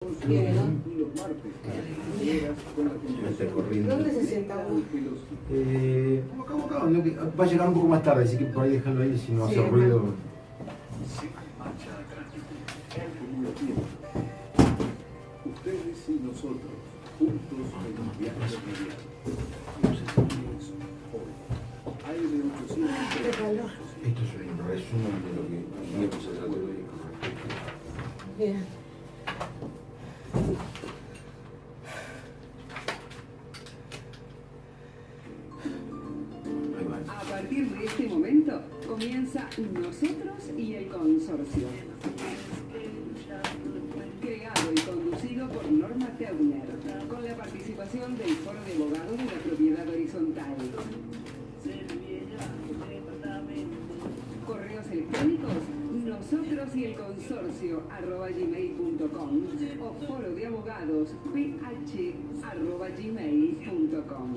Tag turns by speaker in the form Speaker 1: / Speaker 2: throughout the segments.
Speaker 1: Viene, ¿no?
Speaker 2: ¿Dónde se sienta vos?
Speaker 1: Acá, va a llegar un poco más tarde, así que por ahí déjalo ahí si no hace ruido.
Speaker 3: Ustedes y nosotros, juntos en un viaje familiar. Hay de 800.
Speaker 2: Qué calor.
Speaker 1: Esto es un resumen de lo que veníamos a tratar hoy.
Speaker 2: Bien.
Speaker 4: A partir de este momento comienza Nosotros y el Consorcio. Creado y conducido por Norma Teuner, con la participación del Foro de Abogados de la Propiedad Horizontal. Correos electrónicos nosotros y el consorcio @gmail.com o foro de abogados ph@gmail.com.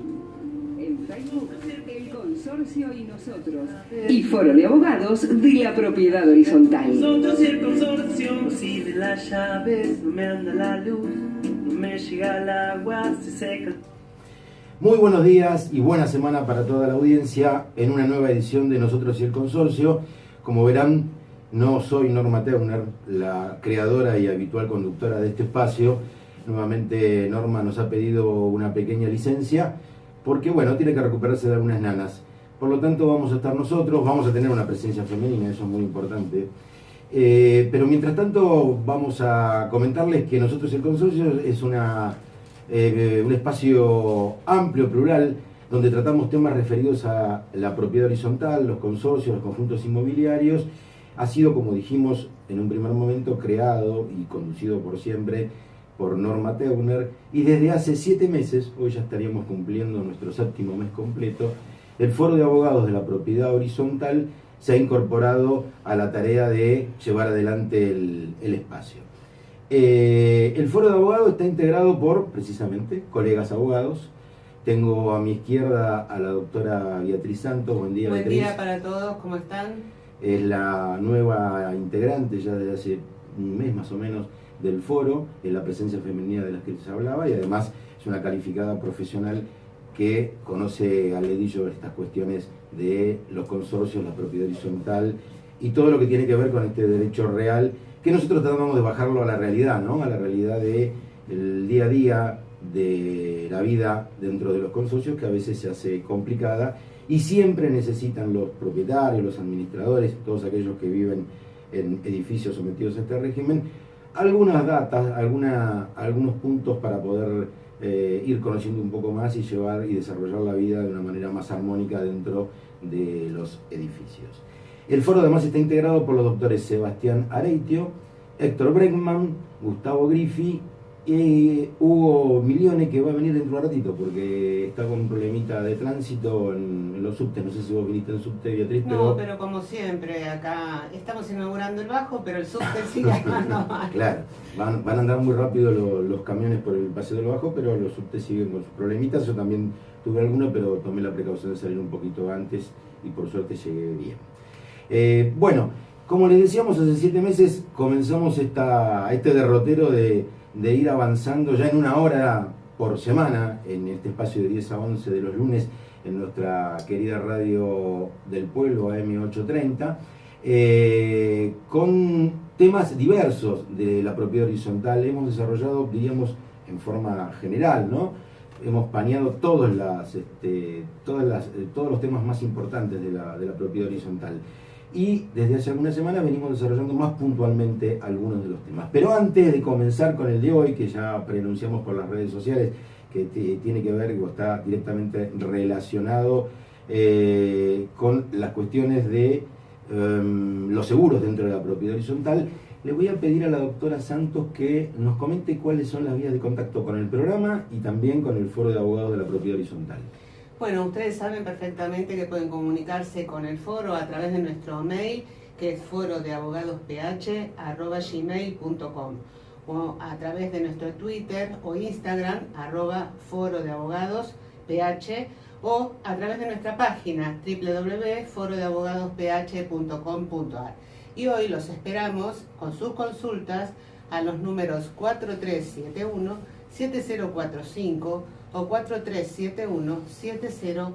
Speaker 4: En Facebook, el consorcio y nosotros. Y foro de abogados de la propiedad horizontal.
Speaker 5: Nosotros y el consorcio, si de las llaves no me anda la luz, no me llega el agua, se seca.
Speaker 1: Muy buenos días y buena semana para toda la audiencia en una nueva edición de Nosotros y el Consorcio. Como verán, no soy Norma Teuner, la creadora y habitual conductora de este espacio. Nuevamente Norma nos ha pedido una pequeña licencia porque, bueno, tiene que recuperarse de algunas nanas. Por lo tanto, vamos a estar nosotros, vamos a tener una presencia femenina, eso es muy importante. Pero mientras tanto, vamos a comentarles que Nosotros y el Consorcio es un espacio amplio, plural, donde tratamos temas referidos a la propiedad horizontal, los consorcios, los conjuntos inmobiliarios. Ha sido, como dijimos en un primer momento, creado y conducido por siempre por Norma Teuner, y desde hace 7 meses, hoy ya estaríamos cumpliendo nuestro 7º mes completo, el Foro de Abogados de la Propiedad Horizontal se ha incorporado a la tarea de llevar adelante el espacio. El Foro de Abogados está integrado por, precisamente, colegas abogados. Tengo a mi izquierda a la doctora Beatriz Santos. Buen día,
Speaker 2: Buen
Speaker 1: Beatriz.
Speaker 2: día para todos, ¿cómo están?
Speaker 1: Es la nueva integrante ya desde hace un mes más o menos del foro, es la presencia femenina de las que les hablaba, y además es una calificada profesional que conoce al dedillo estas cuestiones de los consorcios, la propiedad horizontal y todo lo que tiene que ver con este derecho real, que nosotros tratamos de bajarlo a la realidad, ¿no? A la realidad del día a día, de la vida dentro de los consorcios, que a veces se hace complicada y siempre necesitan los propietarios, los administradores, todos aquellos que viven en edificios sometidos a este régimen, algunas datas, algunos puntos para poder ir conociendo un poco más y llevar y desarrollar la vida de una manera más armónica dentro de los edificios. El foro además está integrado por los doctores Sebastián Areitio, Héctor Bregman, Gustavo Griffi y Hugo Milione, que va a venir dentro de un ratito porque está con un problemita de tránsito en los subtes. No sé si vos viniste en subte, Beatriz,
Speaker 2: No, pero como siempre, acá estamos inaugurando el bajo, pero el subte sigue andando mal.
Speaker 1: Claro, van a andar muy rápido los camiones por el paseo del bajo, pero los subtes siguen con sus problemitas. Yo también tuve alguno, pero tomé la precaución de salir un poquito antes y por suerte llegué bien. Bueno, como les decíamos, hace 7 meses comenzamos este derrotero de ir avanzando ya en 1 hora por semana en este espacio de 10 a 11 de los lunes en nuestra querida radio del pueblo AM830, con temas diversos de la propiedad horizontal. Hemos desarrollado, diríamos, en forma general, ¿no? Hemos paneado todos los temas más importantes de la propiedad horizontal. Y desde hace algunas semanas venimos desarrollando más puntualmente algunos de los temas. Pero antes de comenzar con el de hoy, que ya preanunciamos por las redes sociales, que tiene que ver o está directamente relacionado con las cuestiones de los seguros dentro de la propiedad horizontal, le voy a pedir a la doctora Santos que nos comente cuáles son las vías de contacto con el programa y también con el Foro de Abogados de la Propiedad Horizontal.
Speaker 2: Bueno, ustedes saben perfectamente que pueden comunicarse con el foro a través de nuestro mail, que es forodeabogadosph@gmail.com, o a través de nuestro Twitter o Instagram, @forodeabogadosph, o a través de nuestra página www.forodeabogadosph.com.ar. Y hoy los esperamos con sus consultas a los números 4371-7045 o 4371-7046.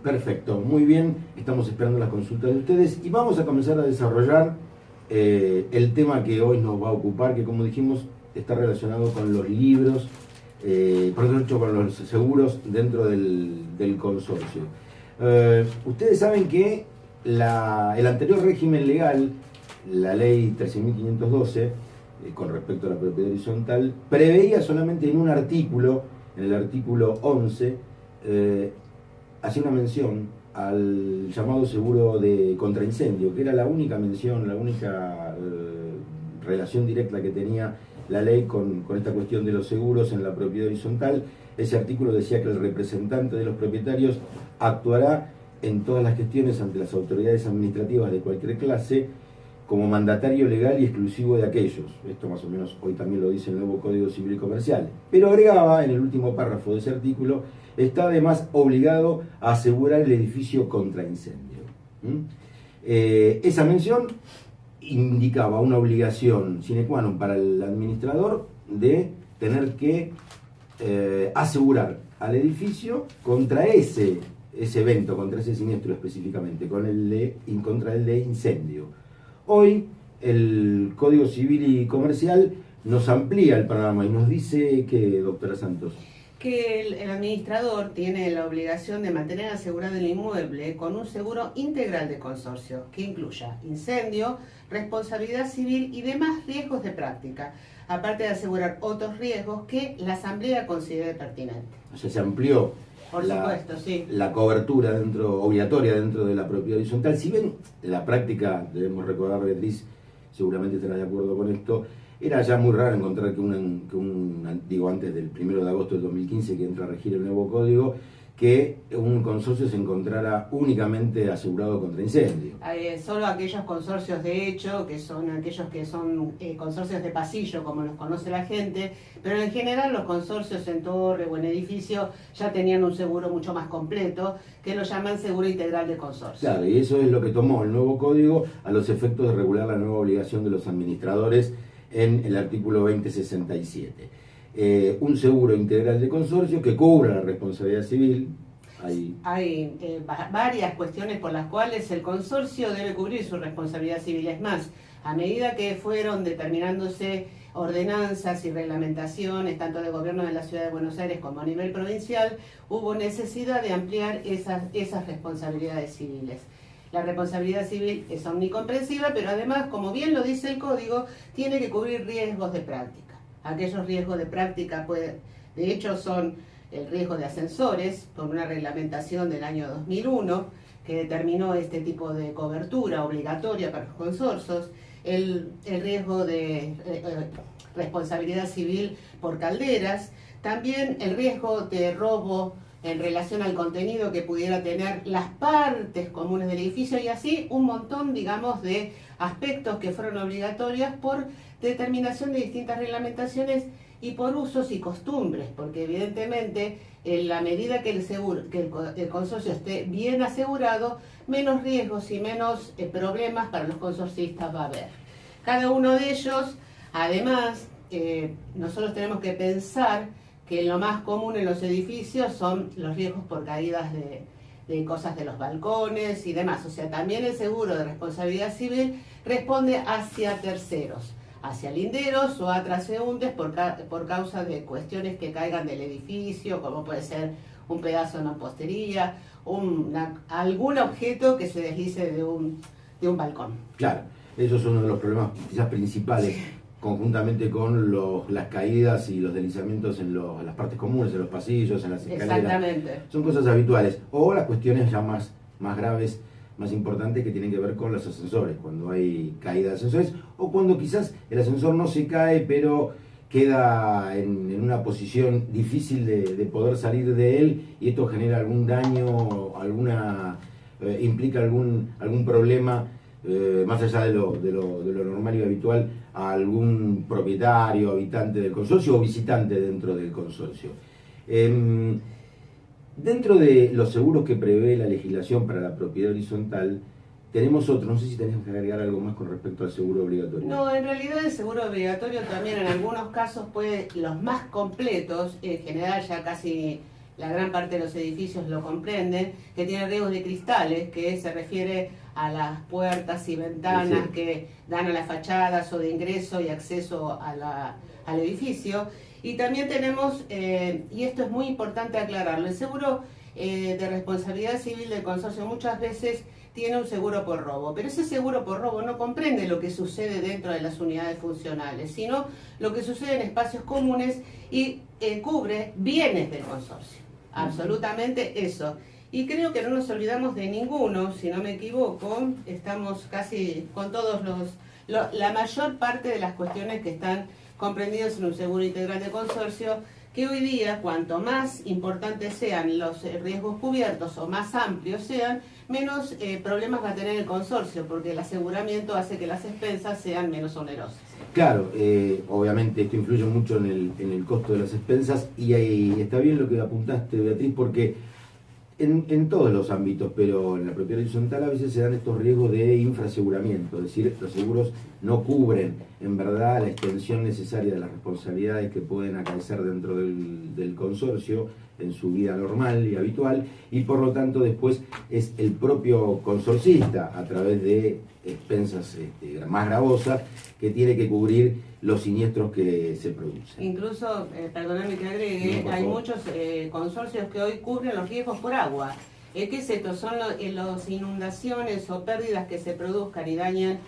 Speaker 1: Perfecto, muy bien, estamos esperando las consultas de ustedes y vamos a comenzar a desarrollar el tema que hoy nos va a ocupar, que como dijimos está relacionado con los libros, por hecho con los seguros dentro del consorcio. Ustedes saben que el anterior régimen legal, la ley 13.512, con respecto a la propiedad horizontal, preveía solamente en un artículo, en el artículo 11, hacía una mención al llamado seguro de contraincendio, que era la única mención, la única relación directa que tenía la ley con esta cuestión de los seguros en la propiedad horizontal. Ese artículo decía que el representante de los propietarios actuará en todas las gestiones ante las autoridades administrativas de cualquier clase como mandatario legal y exclusivo de aquellos. Esto más o menos hoy también lo dice el nuevo Código Civil y Comercial. Pero agregaba en el último párrafo de ese artículo: está además obligado a asegurar el edificio contra incendio. Esa mención indicaba una obligación sine qua non para el administrador de tener que asegurar al edificio contra ese evento, contra ese siniestro específicamente, contra el de incendio. Hoy el Código Civil y Comercial nos amplía el panorama y nos dice que, doctora Santos,
Speaker 2: que el administrador tiene la obligación de mantener asegurado el inmueble con un seguro integral de consorcio que incluya incendio, responsabilidad civil y demás riesgos de práctica, aparte de asegurar otros riesgos que la Asamblea considere pertinentes.
Speaker 1: o sea, se amplió
Speaker 2: Por supuesto, sí.
Speaker 1: la cobertura obligatoria dentro de la propiedad horizontal. Si bien la práctica, debemos recordar, Beatriz seguramente estará de acuerdo con esto, era ya muy raro encontrar digo, antes del 1 de agosto del 2015 que entra a regir el nuevo código, que un consorcio se encontrara únicamente asegurado contra incendio.
Speaker 2: Solo aquellos consorcios de hecho, que son aquellos que son consorcios de pasillo, como los conoce la gente, pero en general los consorcios en torre o en edificio ya tenían un seguro mucho más completo, que lo llaman seguro integral de consorcio.
Speaker 1: Claro, y eso es lo que tomó el nuevo código a los efectos de regular la nueva obligación de los administradores en el artículo 2067. Un seguro integral de consorcio que cubra la responsabilidad civil.
Speaker 2: Hay varias cuestiones por las cuales el consorcio debe cubrir su responsabilidad civil. Es más, a medida que fueron determinándose ordenanzas y reglamentaciones, tanto del gobierno de la Ciudad de Buenos Aires como a nivel provincial, hubo necesidad de ampliar esas responsabilidades civiles. La responsabilidad civil es omnicomprensiva, pero además, como bien lo dice el Código, tiene que cubrir riesgos de práctica. Aquellos riesgos de práctica, de hecho, son el riesgo de ascensores, por una reglamentación del año 2001, que determinó este tipo de cobertura obligatoria para los consorcios, el riesgo de responsabilidad civil por calderas, también el riesgo de robo en relación al contenido que pudiera tener las partes comunes del edificio, y así un montón, digamos, de aspectos que fueron obligatorios por determinación de distintas reglamentaciones y por usos y costumbres, porque evidentemente en la medida que el consorcio esté bien asegurado, menos riesgos y menos problemas para los consorcistas va a haber. Cada uno de ellos, además, nosotros tenemos que pensar que lo más común en los edificios son los riesgos por caídas de cosas de los balcones y demás. O sea, también el seguro de responsabilidad civil responde hacia terceros, hacia linderos o a transeúntes por causa de cuestiones que caigan del edificio, como puede ser un pedazo de mampostería, algún objeto que se deslice de un balcón.
Speaker 1: Claro, esos son uno de los problemas quizás principales, conjuntamente con las caídas y los deslizamientos en las partes comunes, en los pasillos, en las escaleras.
Speaker 2: Exactamente.
Speaker 1: Son cosas habituales. O las cuestiones ya más graves, más importantes, que tienen que ver con los ascensores, cuando hay caída de ascensores, o cuando quizás el ascensor no se cae, pero queda en una posición difícil de poder salir de él, y esto genera algún daño, implica algún problema, más allá de lo normal y habitual, a algún propietario, habitante del consorcio o visitante dentro del consorcio. Dentro de los seguros que prevé la legislación para la propiedad horizontal, tenemos otro, no sé si tenemos que agregar algo más con respecto al seguro obligatorio.
Speaker 2: No, en realidad el seguro obligatorio también en algunos casos puede, los más completos, en general ya casi la gran parte de los edificios lo comprenden, que tiene riesgos de cristales, que se refiere a las puertas y ventanas
Speaker 1: Sí.
Speaker 2: que dan a las fachadas o de ingreso y acceso al edificio. Y también tenemos, y esto es muy importante aclararlo, el seguro de responsabilidad civil del consorcio muchas veces tiene un seguro por robo, pero ese seguro por robo no comprende lo que sucede dentro de las unidades funcionales, sino lo que sucede en espacios comunes y cubre bienes del consorcio, absolutamente eso. Y creo que no nos olvidamos de ninguno, si no me equivoco, estamos casi con todos la mayor parte de las cuestiones que están comprendidas en un seguro integral de consorcio, que hoy día, cuanto más importantes sean los riesgos cubiertos o más amplios sean, menos problemas va a tener el consorcio, porque el aseguramiento hace que las expensas sean menos onerosas.
Speaker 1: Claro, obviamente esto influye mucho en el costo de las expensas y ahí está bien lo que apuntaste, Beatriz, porque en todos los ámbitos, pero en la propiedad horizontal a veces se dan estos riesgos de infraseguramiento, es decir, los seguros no cubren en verdad la extensión necesaria de las responsabilidades que pueden acaecer dentro del consorcio en su vida normal y habitual, y por lo tanto después es el propio consorcista, a través de expensas más gravosas, que tiene que cubrir los siniestros que se producen.
Speaker 2: Incluso, perdóname que agregue,
Speaker 1: No,
Speaker 2: hay
Speaker 1: favor.
Speaker 2: muchos consorcios que hoy cubren los riesgos por agua. ¿Qué es esto? Son las inundaciones o pérdidas que se produzcan y dañen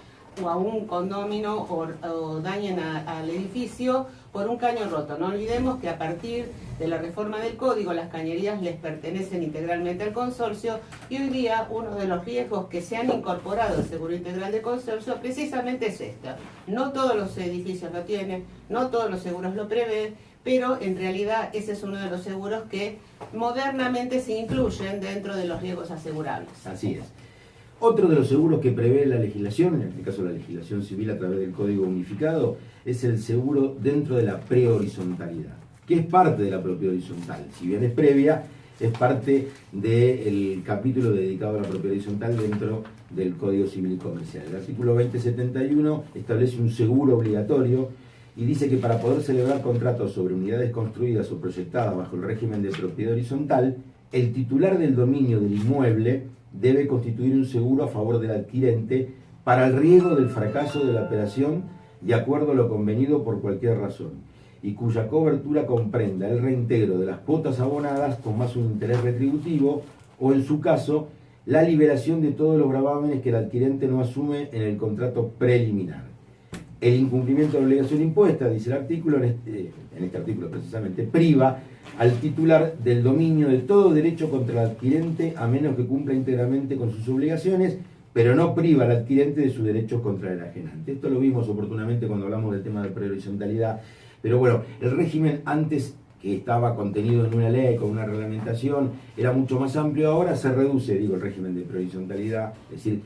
Speaker 2: o a un condominio o dañen al edificio por un caño roto. No olvidemos que a partir de la reforma del código las cañerías les pertenecen integralmente al consorcio y hoy día uno de los riesgos que se han incorporado al seguro integral de consorcio precisamente es esto. No todos los edificios lo tienen, no todos los seguros lo prevén, pero en realidad ese es uno de los seguros que modernamente se incluyen dentro de los riesgos asegurables.
Speaker 1: Así es. Otro de los seguros que prevé la legislación, en este caso la legislación civil a través del Código Unificado, es el seguro dentro de la prehorizontalidad, que es parte de la propiedad horizontal. Si bien es previa, es parte del capítulo dedicado a la propiedad horizontal dentro del Código Civil y Comercial. El artículo 2071 establece un seguro obligatorio y dice que para poder celebrar contratos sobre unidades construidas o proyectadas bajo el régimen de propiedad horizontal, el titular del dominio del inmueble debe constituir un seguro a favor del adquirente para el riesgo del fracaso de la operación de acuerdo a lo convenido por cualquier razón, y cuya cobertura comprenda el reintegro de las cuotas abonadas con más un interés retributivo o, en su caso, la liberación de todos los gravámenes que el adquirente no asume en el contrato preliminar. El incumplimiento de la obligación impuesta, dice el artículo, en este artículo precisamente, priva al titular del dominio de todo derecho contra el adquirente a menos que cumpla íntegramente con sus obligaciones, pero no priva al adquirente de sus derechos contra el ajenante. Esto lo vimos oportunamente cuando hablamos del tema de prehorizontalidad, pero bueno, el régimen antes, que estaba contenido en una ley con una reglamentación, era mucho más amplio. Ahora se reduce, el régimen de prehorizontalidad, es decir,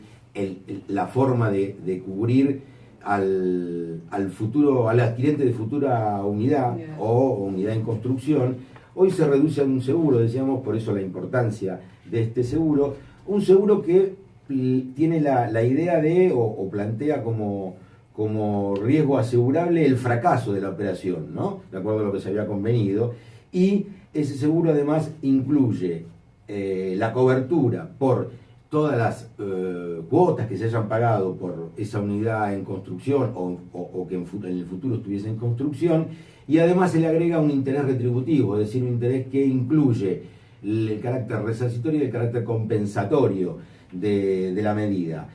Speaker 1: la forma de cubrir al futuro, al adquirente de futura unidad o unidad en construcción. Hoy se reduce a un seguro, decíamos, por eso la importancia de este seguro, un seguro que tiene la idea de, o plantea como riesgo asegurable el fracaso de la operación, ¿no? De acuerdo a lo que se había convenido, y ese seguro además incluye la cobertura por todas las cuotas que se hayan pagado por esa unidad en construcción o que en el futuro estuviese en construcción, y además se le agrega un interés retributivo, es decir, un interés que incluye el carácter resarcitorio y el carácter compensatorio de la medida.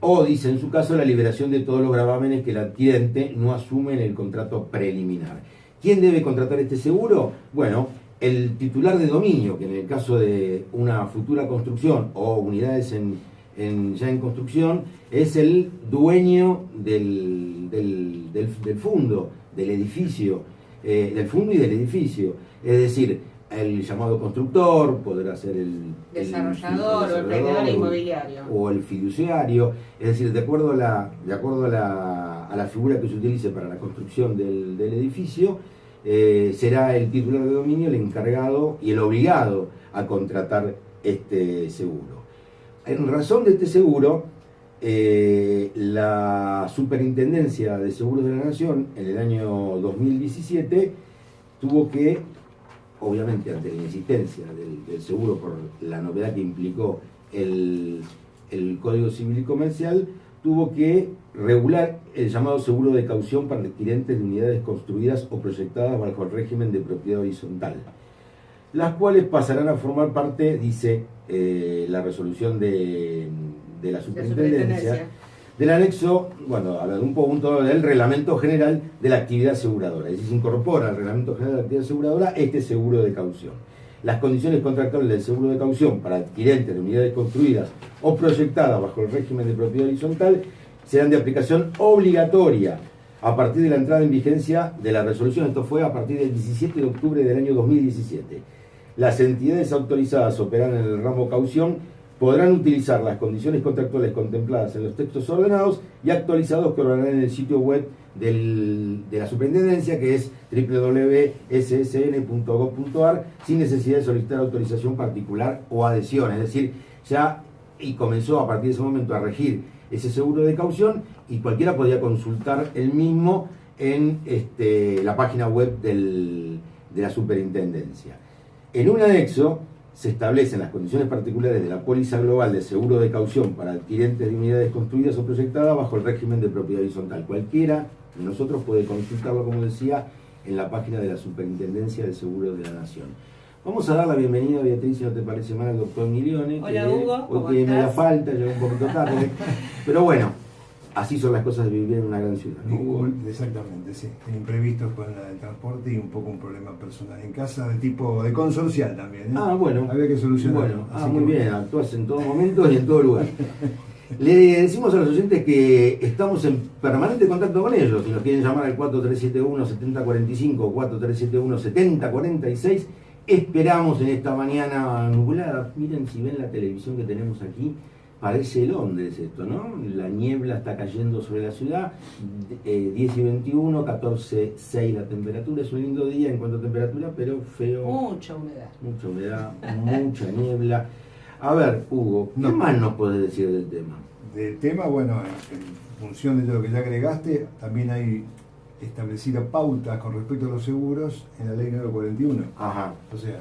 Speaker 1: O, dice en su caso, la liberación de todos los gravámenes que el adquirente no asume en el contrato preliminar. ¿Quién debe contratar este seguro? Bueno, el titular de dominio, que en el caso de una futura construcción o unidades ya en construcción, es el dueño del fondo, del edificio, del fondo y del edificio. Es decir, el llamado constructor, podrá ser el
Speaker 2: desarrollador o el emprendedor inmobiliario.
Speaker 1: O el fiduciario, es decir, de acuerdo a la figura que se utilice para la construcción del edificio, será el titular de dominio el encargado y el obligado a contratar este seguro. En razón de este seguro, la Superintendencia de Seguros de la Nación, en el año 2017, tuvo que, obviamente ante la inexistencia del seguro por la novedad que implicó el Código Civil y Comercial, tuvo que regular el llamado seguro de caución para adquirentes de unidades construidas o proyectadas bajo el régimen de propiedad horizontal, las cuales pasarán a formar parte, dice la resolución de la Superintendencia, del anexo, bueno, habla de un punto del Reglamento General de la Actividad Aseguradora. Es decir, se incorpora al Reglamento General de la Actividad Aseguradora este seguro de caución. Las condiciones contractuales del seguro de caución para adquirentes de unidades construidas o proyectadas bajo el régimen de propiedad horizontal serán de aplicación obligatoria a partir de la entrada en vigencia de la resolución. Esto fue a partir del 17 de octubre del año 2017. Las entidades autorizadas a operar en el ramo caución podrán utilizar las condiciones contractuales contempladas en los textos ordenados y actualizados que ordenarán en el sitio web de la Superintendencia, que es www.ssn.gov.ar, sin necesidad de solicitar autorización particular o adhesión. Es decir, ya y comenzó a partir de ese momento a regir ese seguro de caución y cualquiera podía consultar el mismo en la página web de la Superintendencia. En un anexo se establecen las condiciones particulares de la póliza global de seguro de caución para adquirentes de unidades construidas o proyectadas bajo el régimen de propiedad horizontal. Cualquiera de nosotros puede consultarlo, como decía, en la página de la Superintendencia de Seguros de la Nación. Vamos a dar la bienvenida, Beatriz, si no te parece mal, al doctor Milione.
Speaker 2: Hola, Hugo.
Speaker 1: Hoy tiene media falta, llegó un poquito tarde. Pero bueno, así son las cosas de vivir en una gran ciudad, ¿no, Hugo?
Speaker 6: Exactamente, sí. Imprevistos con el transporte y un poco un problema personal en casa de tipo de consorcial también, ¿eh?
Speaker 1: Ah, bueno.
Speaker 6: Había que solucionarlo.
Speaker 1: Bueno, muy bien, actúas en todo momento y en todo lugar. Le decimos a los oyentes que estamos en permanente contacto con ellos. Si nos quieren llamar al 4371-7045 o 4371-7046, esperamos en esta mañana nublada. Miren, si ven la televisión que tenemos aquí, parece Londres esto, ¿no? La niebla está cayendo sobre la ciudad, 10 y 21, 14,6 la temperatura. Es un lindo día en cuanto a temperatura, pero feo.
Speaker 2: Mucha humedad.
Speaker 1: Mucha humedad, mucha niebla. A ver, Hugo, ¿qué más nos podés decir del tema?
Speaker 6: Del tema, bueno, en función de lo que ya agregaste, también hay establecidas pautas con respecto a los seguros en la ley 941.
Speaker 1: Ajá.
Speaker 6: O sea,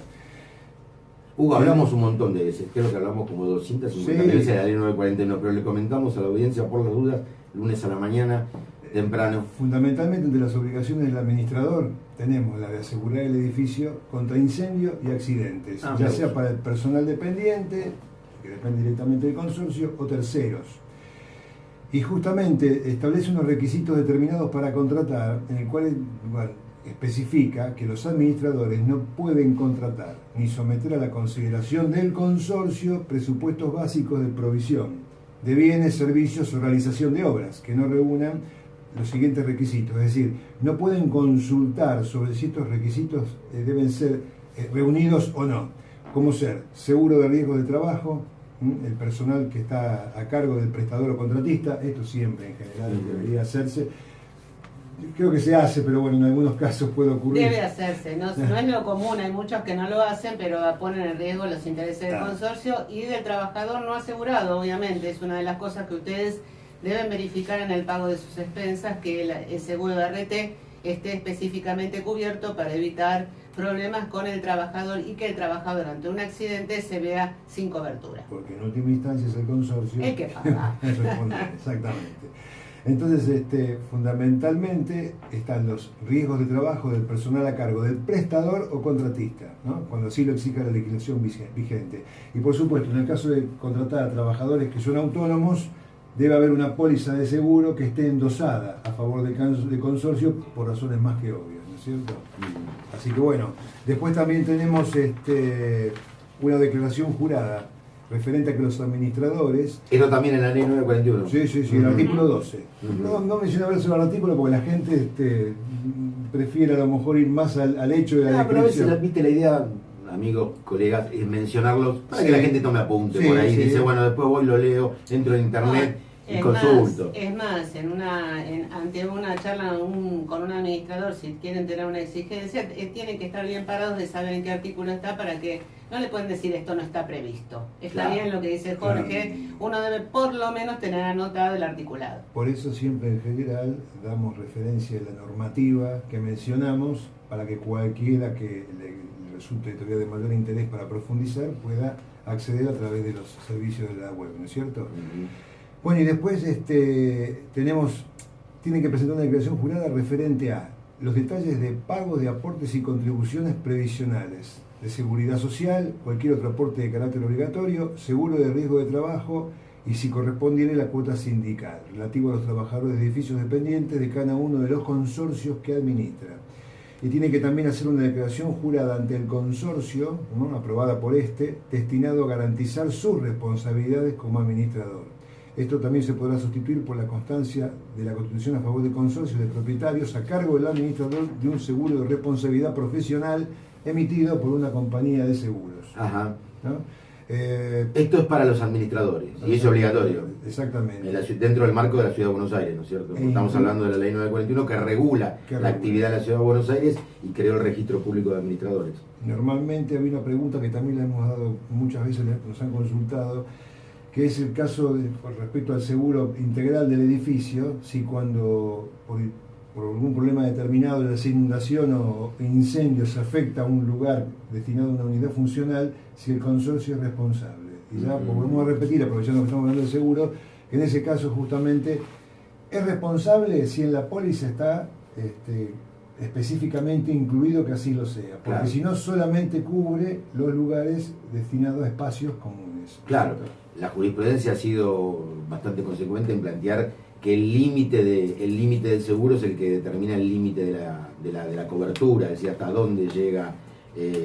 Speaker 1: Hugo, hablamos un montón de veces, creo que hablamos como 250 veces de la ley 941, pero le comentamos a la audiencia por las dudas, lunes a la mañana, temprano.
Speaker 6: Fundamentalmente, entre las obligaciones del administrador tenemos la de asegurar el edificio contra incendio y accidentes, ya sea para el personal dependiente, que depende directamente del consorcio, o terceros. Y justamente establece unos requisitos determinados para contratar, en el cual especifica que los administradores no pueden contratar ni someter a la consideración del consorcio presupuestos básicos de provisión de bienes, servicios o realización de obras que no reúnan los siguientes requisitos. Es decir, no pueden consultar sobre si estos requisitos deben ser reunidos o no, como ser seguro de riesgo de trabajo, el personal que está a cargo del prestador o contratista. Esto siempre en general debería hacerse. Creo que se hace, pero bueno, en algunos casos puede ocurrir.
Speaker 2: Debe hacerse, no es lo común, hay muchos que no lo hacen, pero ponen en riesgo los intereses del consorcio y del trabajador no asegurado, obviamente. Es una de las cosas que ustedes deben verificar en el pago de sus expensas, que el seguro de RT esté específicamente cubierto para evitar problemas con el trabajador y que el trabajador ante un accidente se vea sin cobertura.
Speaker 6: Porque en última instancia es el consorcio
Speaker 2: el que paga.
Speaker 6: Exactamente. Entonces, fundamentalmente están los riesgos de trabajo del personal a cargo del prestador o contratista, ¿no? Cuando así lo exija la legislación vigente. Y por supuesto, en el caso de contratar a trabajadores que son autónomos, debe haber una póliza de seguro que esté endosada a favor del consorcio por razones más que obvias, ¿no es cierto? Así que bueno, después también tenemos una declaración jurada referente a que los administradores...
Speaker 1: Eso también en la ley 941.
Speaker 6: Sí, el artículo 12. No menciona ver sobre el artículo porque la gente prefiere a lo mejor ir más al hecho de la descripción.
Speaker 1: Pero a veces, viste, la idea, amigos, colegas, es mencionarlos para que la gente tome apunte por ahí. Dice, bueno, después voy, lo leo, entro en internet consulto.
Speaker 2: Es más, ante una charla con un administrador, si quieren tener una exigencia, tienen que estar bien parados de saber en qué artículo está, para que no le pueden decir esto no está previsto. Está
Speaker 1: Claro.
Speaker 2: bien lo que dice Jorge, uno debe por lo menos tener anotado el articulado.
Speaker 6: Por eso siempre en general damos referencia a la normativa que mencionamos para que cualquiera que le resulte todavía de mayor interés para profundizar pueda acceder a través de los servicios de la web, ¿no es cierto? Bueno, y después tienen que presentar una declaración jurada referente a los detalles de pagos de aportes y contribuciones previsionales, de seguridad social, cualquier otro aporte de carácter obligatorio, seguro de riesgo de trabajo y, si correspondiere, la cuota sindical, relativo a los trabajadores de edificios dependientes de cada uno de los consorcios que administra. Y tiene que también hacer una declaración jurada ante el consorcio, ¿no?, aprobada por destinado a garantizar sus responsabilidades como administrador. Esto también se podrá sustituir por la constancia de la constitución a favor del consorcio de propietarios a cargo del administrador de un seguro de responsabilidad profesional emitido por una compañía de seguros.
Speaker 1: Ajá.
Speaker 6: ¿No?
Speaker 1: Esto es para los administradores y es obligatorio.
Speaker 6: Exactamente.
Speaker 1: Dentro del marco de la Ciudad de Buenos Aires, ¿no es cierto? Estamos hablando de la Ley 941 que regula la actividad de la Ciudad de Buenos Aires y creó el Registro Público de Administradores.
Speaker 6: Normalmente había una pregunta que también le hemos dado muchas veces, nos han consultado, que es el caso con respecto al seguro integral del edificio, si cuando por algún problema determinado, ya sea inundación o incendio, se afecta a un lugar destinado a una unidad funcional, si el consorcio es responsable. Y ya volvemos a repetir, aprovechando que estamos hablando de seguro, que en ese caso justamente es responsable si en la póliza está específicamente incluido que así lo sea, porque
Speaker 1: claro,
Speaker 6: si no solamente cubre los lugares destinados a espacios comunes.
Speaker 1: Claro, la jurisprudencia ha sido bastante consecuente en plantear que el límite del seguro es el que determina el límite de la cobertura, es decir, hasta dónde llega,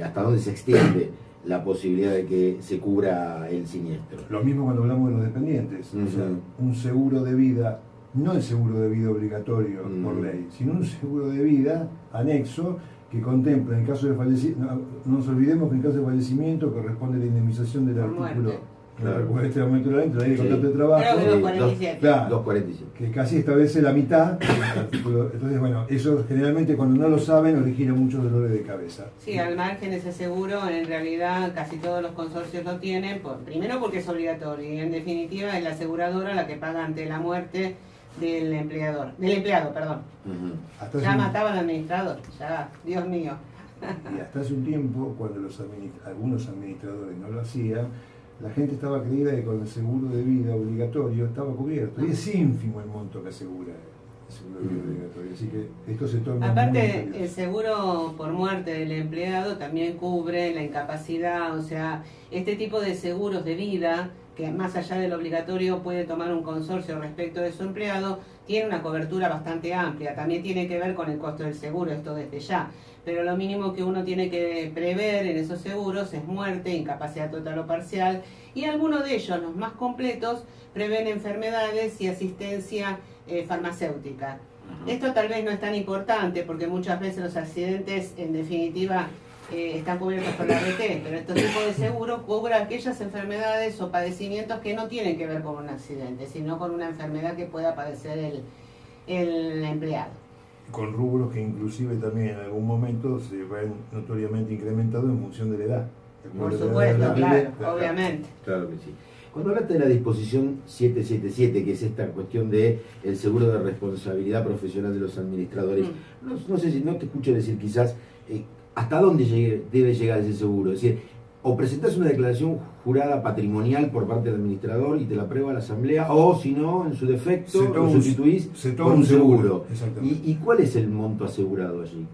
Speaker 1: hasta dónde se extiende la posibilidad de que se cubra el siniestro.
Speaker 6: Lo mismo cuando hablamos de los dependientes, o sea, un seguro de vida, no el seguro de vida obligatorio por ley, sino un seguro de vida anexo que contempla en caso de fallecimiento, no nos olvidemos que en caso de fallecimiento corresponde la indemnización del artículo. Claro, con este aumento de la ley de contrato de trabajo.
Speaker 2: Creo que 247.
Speaker 6: Claro,
Speaker 1: 247.
Speaker 6: que casi establece la mitad del artículo. Entonces, bueno, eso generalmente cuando no lo saben origina muchos dolores de cabeza.
Speaker 2: Sí, al margen ese seguro, en realidad casi todos los consorcios lo tienen, primero porque es obligatorio y en definitiva es la aseguradora la que paga ante la muerte del empleado. Ya mataba al administrador, ya, Dios mío.
Speaker 6: Y hasta hace un tiempo, cuando algunos administradores no lo hacían, la gente estaba creída que con el seguro de vida obligatorio estaba cubierto. Y es ínfimo el monto que asegura el seguro de vida obligatorio. Así que esto se torna
Speaker 2: aparte, el seguro por muerte del empleado también cubre la incapacidad, o sea, este tipo de seguros de vida, que más allá del obligatorio puede tomar un consorcio respecto de su empleado, tiene una cobertura bastante amplia. También tiene que ver con el costo del seguro, esto desde ya. Pero lo mínimo que uno tiene que prever en esos seguros es muerte, incapacidad total o parcial, y algunos de ellos, los más completos, prevén enfermedades y asistencia farmacéutica. Esto tal vez no es tan importante porque muchas veces los accidentes en definitiva están cubiertos por la RT, pero estos tipos de seguros cubren aquellas enfermedades o padecimientos que no tienen que ver con un accidente, sino con una enfermedad que pueda padecer el empleado.
Speaker 6: Con rubros que inclusive también en algún momento se ven notoriamente incrementados en función de la edad.
Speaker 2: Por supuesto, claro, obviamente.
Speaker 1: Claro que sí. Cuando hablaste de la disposición 777, que es esta cuestión de el seguro de responsabilidad profesional de los administradores, no sé si no te escucho decir quizás hasta dónde debe llegar ese seguro. Es decir, o presentás una declaración jurada patrimonial por parte del administrador y te la aprueba la asamblea, o si no, en su defecto, lo sustituís por un seguro. ¿Y cuál es el monto asegurado allí?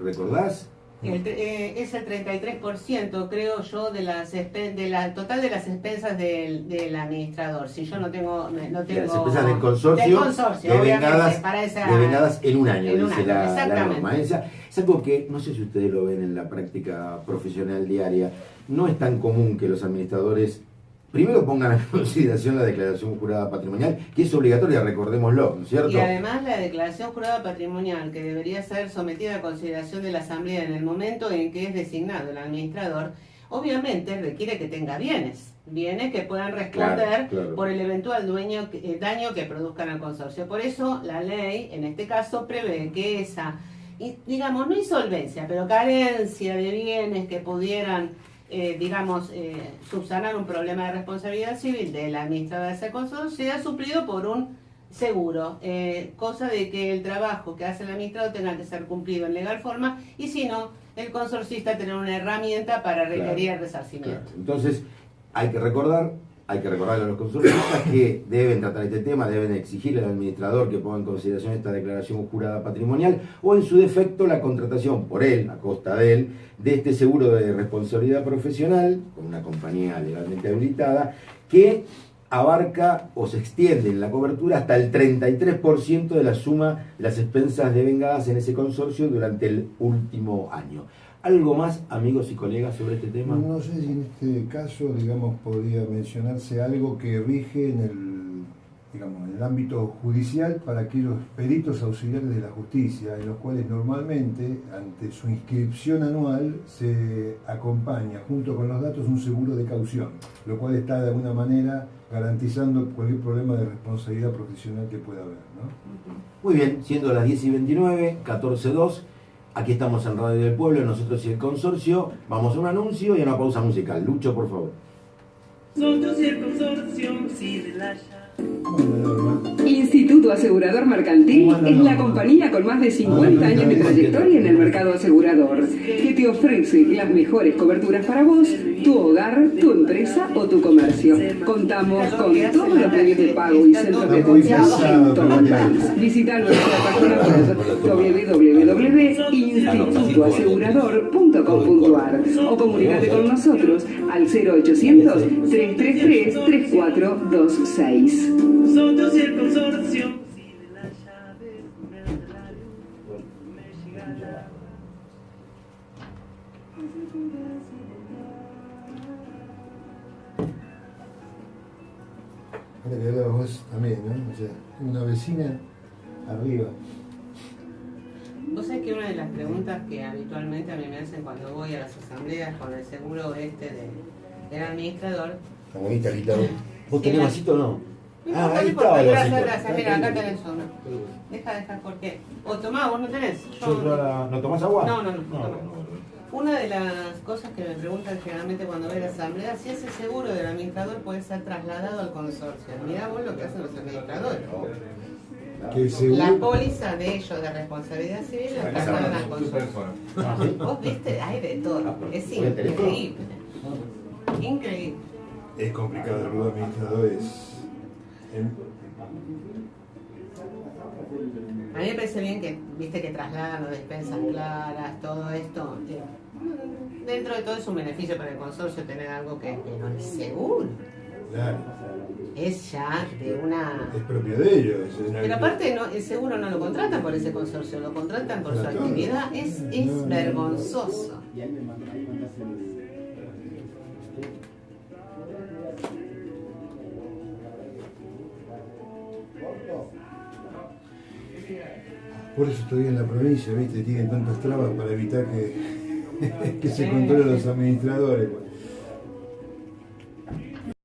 Speaker 1: ¿Recordás?
Speaker 2: Es el 33%, creo yo, de la total de las expensas del administrador. Si yo no tengo
Speaker 1: las expensas del consorcio devengadas en un año, dice la norma. Es algo que, no sé si ustedes lo ven en la práctica profesional diaria, no es tan común que los administradores primero pongan a consideración la declaración jurada patrimonial, que es obligatoria, recordémoslo, ¿no es cierto?
Speaker 2: Y además la declaración jurada patrimonial, que debería ser sometida a consideración de la Asamblea en el momento en que es designado el administrador, obviamente requiere que tenga bienes que puedan responder
Speaker 1: claro.
Speaker 2: por el eventual daño que produzcan al consorcio. Por eso la ley, en este caso, prevé que esa, digamos, no insolvencia, pero carencia de bienes que pudieran, subsanar un problema de responsabilidad civil del administrador de ese consorcio sea suplido por un seguro, cosa de que el trabajo que hace el administrador tenga que ser cumplido en legal forma, y si no, el consorcista tener una herramienta para requerir el resarcimiento.
Speaker 1: Claro. Entonces, hay que recordarle a los consorcistas que deben tratar este tema, deben exigirle al administrador que ponga en consideración esta declaración jurada patrimonial, o en su defecto la contratación por él, a costa de él, de este seguro de responsabilidad profesional, con una compañía legalmente habilitada, que abarca o se extiende en la cobertura hasta el 33% de la suma de las expensas devengadas en ese consorcio durante el último año. ¿Algo más, amigos y colegas, sobre este tema?
Speaker 6: No sé si en este caso, digamos, podría mencionarse algo que rige en el ámbito judicial para aquellos peritos auxiliares de la justicia, en los cuales normalmente, ante su inscripción anual, se acompaña junto con los datos un seguro de caución, lo cual está de alguna manera garantizando cualquier problema de responsabilidad profesional que pueda haber, ¿no?
Speaker 1: Muy bien, siendo las 10:29, 14:02, aquí estamos en Radio del Pueblo, nosotros y el consorcio. Vamos a un anuncio y a una pausa musical. Lucho, por favor.
Speaker 5: Nosotros y el consorcio, sí de la
Speaker 4: Instituto Asegurador Mercantil es la compañía con más de 50 años de trayectoria en el mercado asegurador, que te ofrece las mejores coberturas para vos, tu hogar, tu empresa o tu comercio. Contamos con todos los medios de pago y centros presenciados en todo el país. Visita nuestra página web www.institutoasegurador.com.ar o comunícate con nosotros al 0800 333 3426.
Speaker 5: Nosotros y el consorcio, si de las llaves me dan la luz, me llega la...
Speaker 6: Ahora que hablabas vos también, ¿no? O sea, una vecina arriba.
Speaker 2: Vos sabés que una de las preguntas que habitualmente a mí me hacen cuando voy a las asambleas con el seguro del administrador...
Speaker 1: Está bonita, agitador. ¿Vos
Speaker 2: Sí,
Speaker 1: tenés
Speaker 2: la-
Speaker 1: vasito o no?
Speaker 2: No,
Speaker 1: Ah, ahí
Speaker 2: importa,
Speaker 1: estaba el
Speaker 2: gracias,
Speaker 1: vasito.
Speaker 2: gracias. Mira, acá tenés uno. Deja, porque... O tomá, vos no tenés.
Speaker 1: ¿No tomás agua?
Speaker 2: No.
Speaker 1: bueno.
Speaker 2: Una de las cosas que me preguntan generalmente cuando voy a la asamblea, si ese seguro del administrador puede ser trasladado al consorcio. Mirá vos lo que hacen los administradores.
Speaker 6: Que el seguro...
Speaker 2: La póliza de ellos de responsabilidad civil la trasladan al consorcio. Vos viste, hay de todo. Es increíble. Increíble.
Speaker 6: Es complicado, el rubro administrador es...
Speaker 2: A mí me parece bien que, viste, que trasladan las despensas claras, todo esto. Dentro de todo es un beneficio para el consorcio tener algo que no es seguro.
Speaker 6: Claro.
Speaker 2: Es ya de una...
Speaker 6: Es propio de ellos.
Speaker 2: Pero aparte el seguro no lo contratan por ese consorcio, lo contratan por su actividad. Es vergonzoso.
Speaker 6: Por eso estoy en la provincia, ¿viste? Tienen tantas trabas para evitar que se controlen los administradores.